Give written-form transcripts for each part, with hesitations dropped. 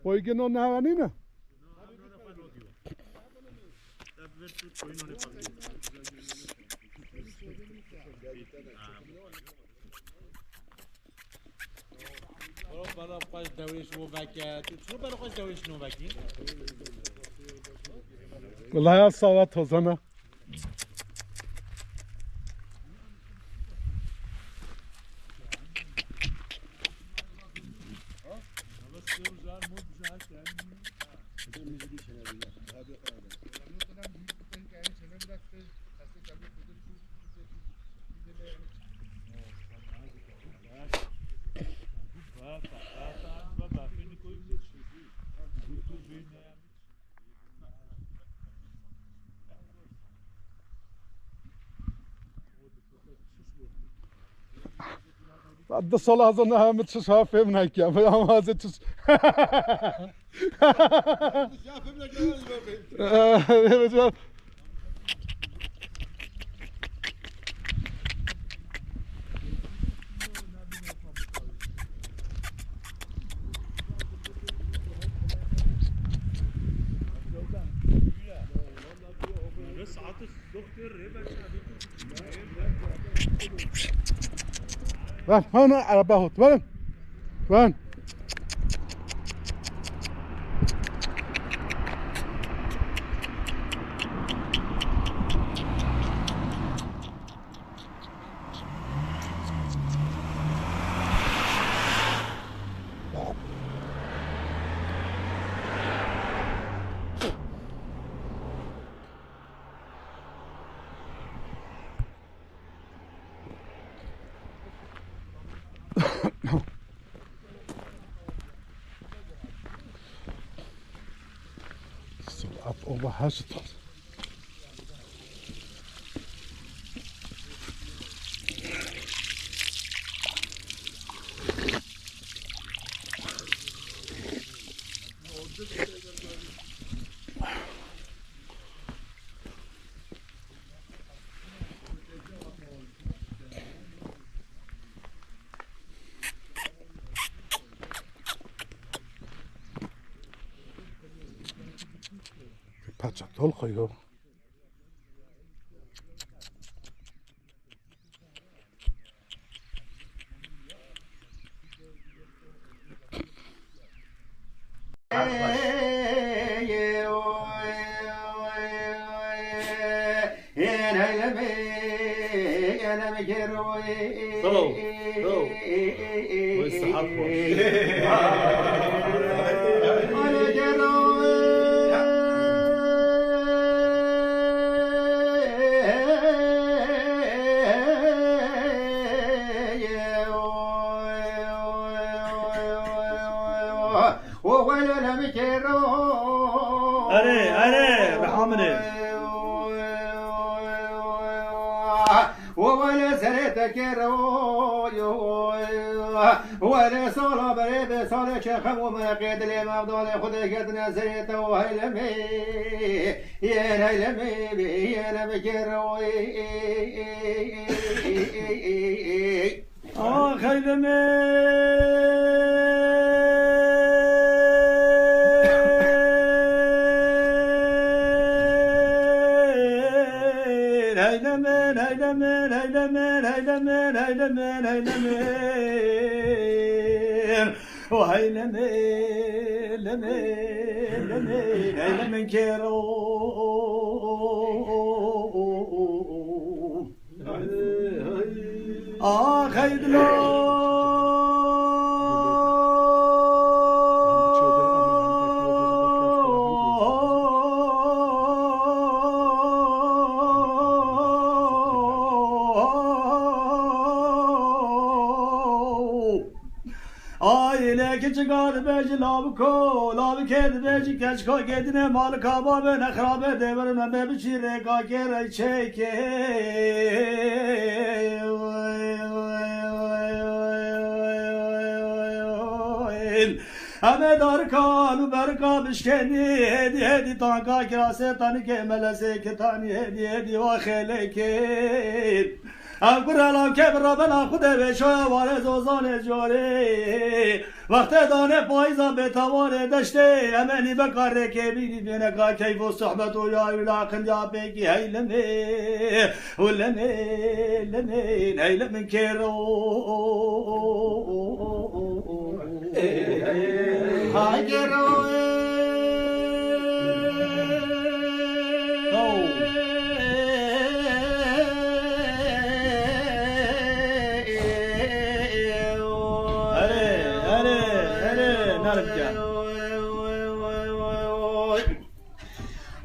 Poi che non ha nina? برای خوش دوریش نوبکی تو برای خوش دوریش نوبکی والله يا صوت توزنه بعد صلاة أظن هم تشوفها في منك يا ما هذا تش وين هنا على باهوت وين وين up over Hasseltag. Pacha tolga jo. ولا سرتك ولا صلاة بريد صلاة شيخ وما قيد لي مفضول خذ قدنا سريت وهيلمي يا هيلمي يا نبكر هيلمي كيرو خيدلو Çıkar beci labko, labı kedi beci keçko gedine mal kaba ben akrabe devrime be biçire kakere çeke. Ahmet arkanu berka bişkeni hedi hedi tanka kirase tani kemele seki tani hedi hedi vaheleke. افکر لام که ربنا خود بشای وارز وزان جاری وقت دانه پایزا به توان دشته امنی بکار که بیدی بینکا کیف و صحبت و یا اولاقن یا بگی هیلمه ولمه لمه هیلمه کرو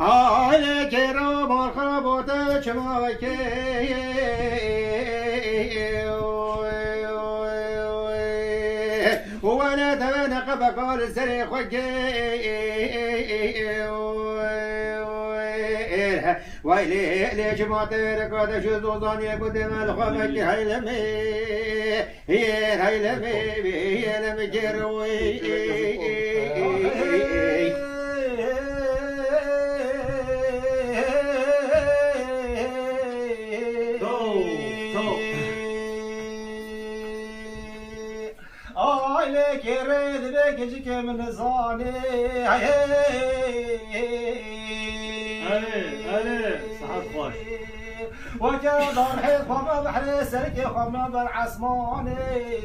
عليك رب الخربوت شماك وانا تبنق بقال السري خوك ويلي ليش ما ترك هذا شو زوزاني قدام الخمك هيلمي هيلمي هيلمي جروي كريد بك جيك من زاني هلا صحة خوش وكذا حيط خمنا بحر سرك خمنا بالعسماني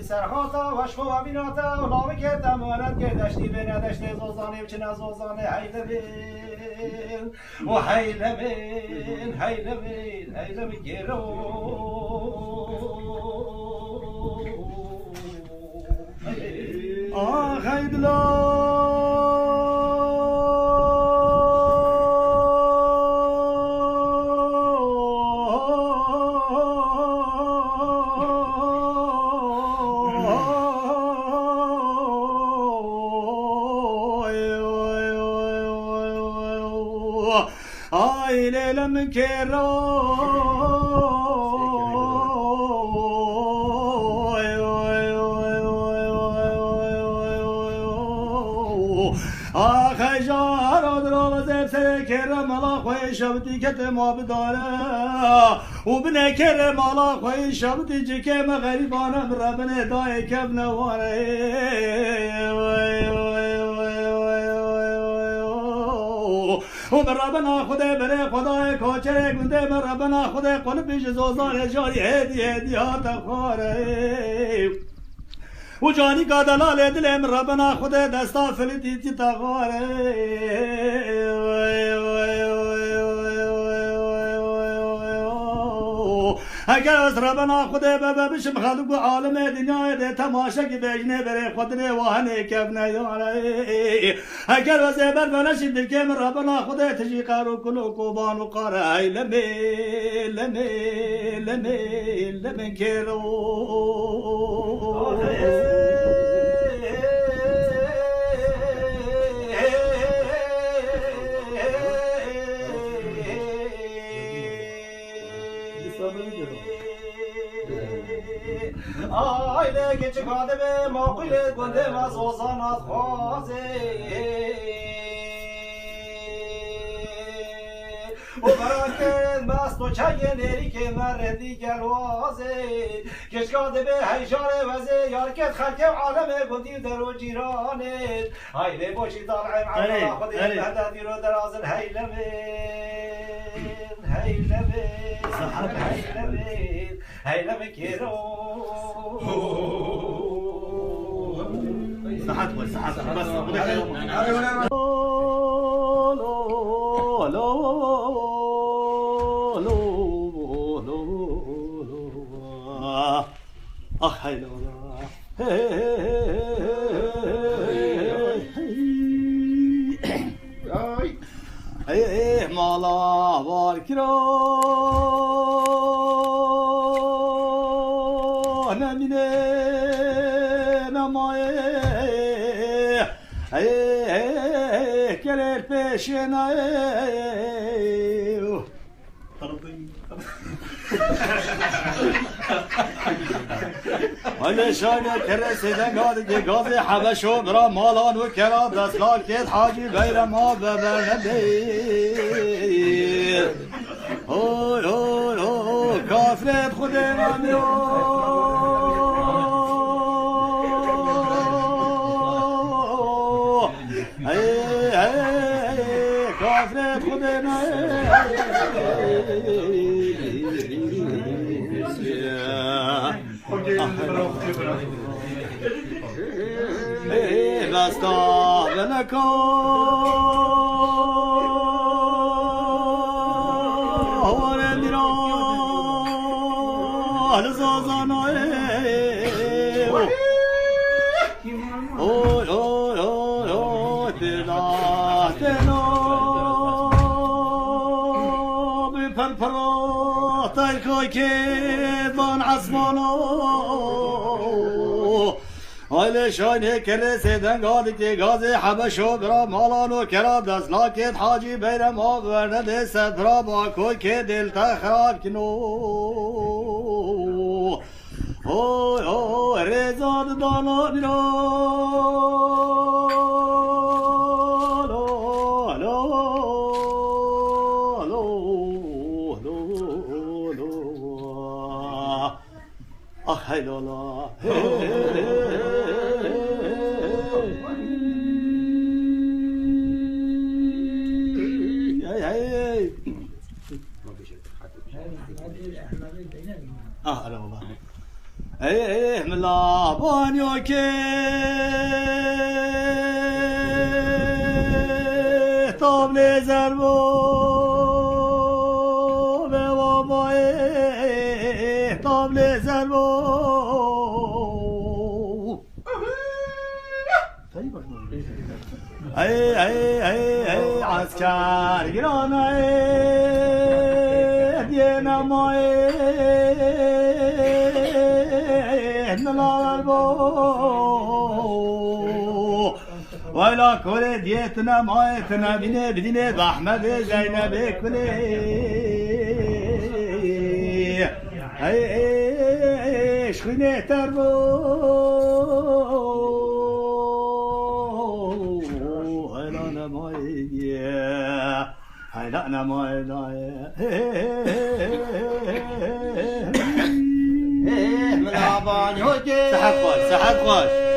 سرخاتا وشخوا بيناتا ولابك تمانت كدشتي بين دشتي زوزاني وچنا زوزاني هيلمين وهيلمين هيلمين هيلمين كيرو خيد لم كرو خجار درو زبسر کرم الله خوی شبتی کت ما بداره و بنه کرم الله خوی شبتی جکم غریبانم ربنه دای کب نواره و ربنا خدا بره خدای کوچه گنده ربنا خدا قلب پیش زوزان جاری هدی هدیات خواره و جانی کا دلال دلم ربنا خدا دستا فلتی تی تغاره اگر از ربنا خدا بابا بشم خلق عالم دنیا ده تماشا کی بجنه بره خودنه وهنه کبنه یاره اگر از بر بلش دل که ربنا خدا تجی قارو کلو کوبان و قاره لمه لمه لمه لمه کرو آیله که چکاده به موقعیت گنده و زوزانات خوازه و براکن مست و چای نری که مردی گلوازه کشکاده به هیجاره وزه یارکت خلک عالم گندی در و جیرانت آیله باشی طالعیم عملا خودی بهدادی رو درازن هیلمین هيلمه كيرو صحت بس اخ هيلا مالا باركرو نمینه نمایه کرد پیشنه ولی شاید کرسیدن گاده گازه حبشو برا مالان و کرا دستلال کت حاجی غیر ما ببرنده اوی اوی اوی کافرت خود نمیرو کافرت خود بستا بلکا زازانای اوی اوی اوی اوی دلا دلا بپر پرا تایکای که بان عصمانو آیل شاینه کره سیدن گادی که گازی حبشو برا مالانو کرا دست لاکت حاجی بیرم ها ورنه ده سفرا با کوی که دلتا خراب کنو اوی اوی رزاد دانا بیرا آخ هی لالا لا والله ايه من الله بانيو كي طاب لي زربو بابا ايه طاب لي زربو اي اي اي اي عسكر جرانا ايه دينا ماي ولا كل ديتنا مايتنا بنا بدنا بأحمد زينب كلي اي شخينه تربو هلا انا ماي هلا انا ماي سحب خوش سحب خوش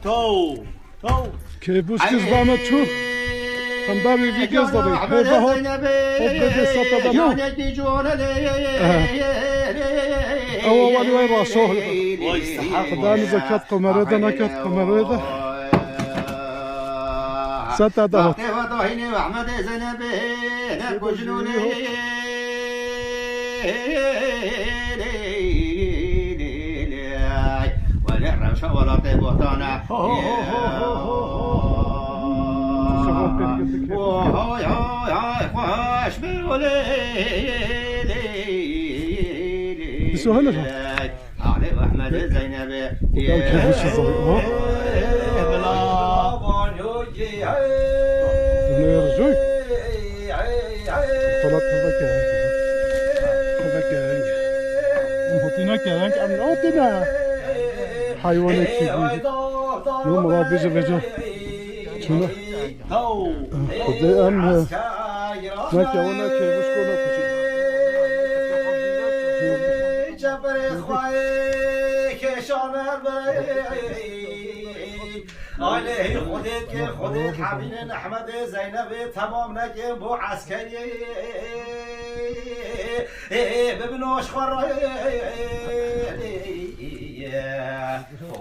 تو که بوش کس بامه چو هم بامی ویگز داری هیبه ها بده ستا دمو او ولی وی راسوه خدای زکات قمره ده نکات قمره ده ستا دهات ولا طيب وطانا هاي هاي هاي خوش بولي بسهولة علي احمد زينب يا كيفش صغير بلا بانيوجي نرجوي طلعت هذاك هذاك مهتنا كانك ام نوتنا حيوانات كبيرة يوم ما بيجي شنو خدي أم ما كونا كيفش كنا كشي جبر إخوائي كشامر بري عليه خدت حبيبنا أحمد زينب تمام نجم بو عسكري ببنوش خري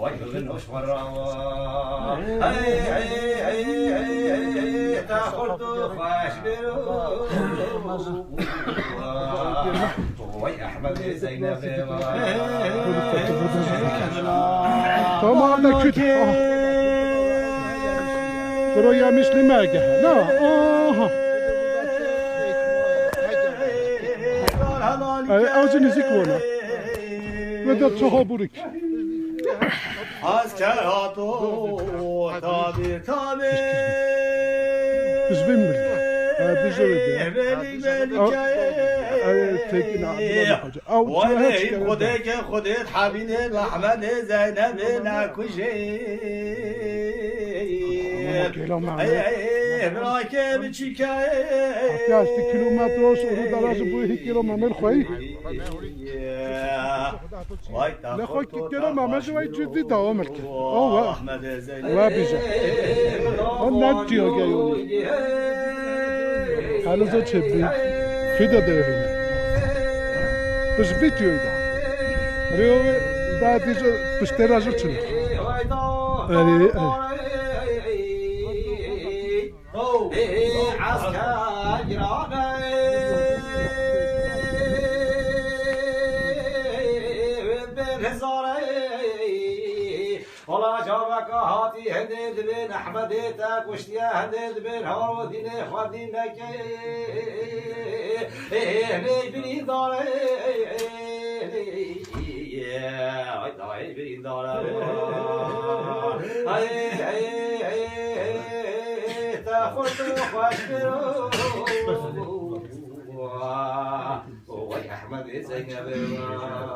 ويبنوش خري تاخذ خوش برو وي أحمد زينب تمام نكتب برو يا مثل ما جه لا أوزن زكونا بدأ تصحابك عسكراتو تابي تابي زبمل دادی جویده تکین عبدالله حاجه او ولی خودت که خودت حبیب محمد زینب نکشی براکه بچی که هفته کیلومتر روش رو درازه بوی کیلو ممل خویی لخوی که کیلو ممل شوی جدی دوام کرد آه و بیجا آن نجی ها گیونی حالا چه بی فیدا داریم بس بیتیوی دا ریو دا دیجا پشتراجو چنه والله جابك هاتي هندد بين احمديتك وشتيا هندد بين هارودين خدينك هني بني دار يا هاي بني دار تاخذ خوش وي احمد زينب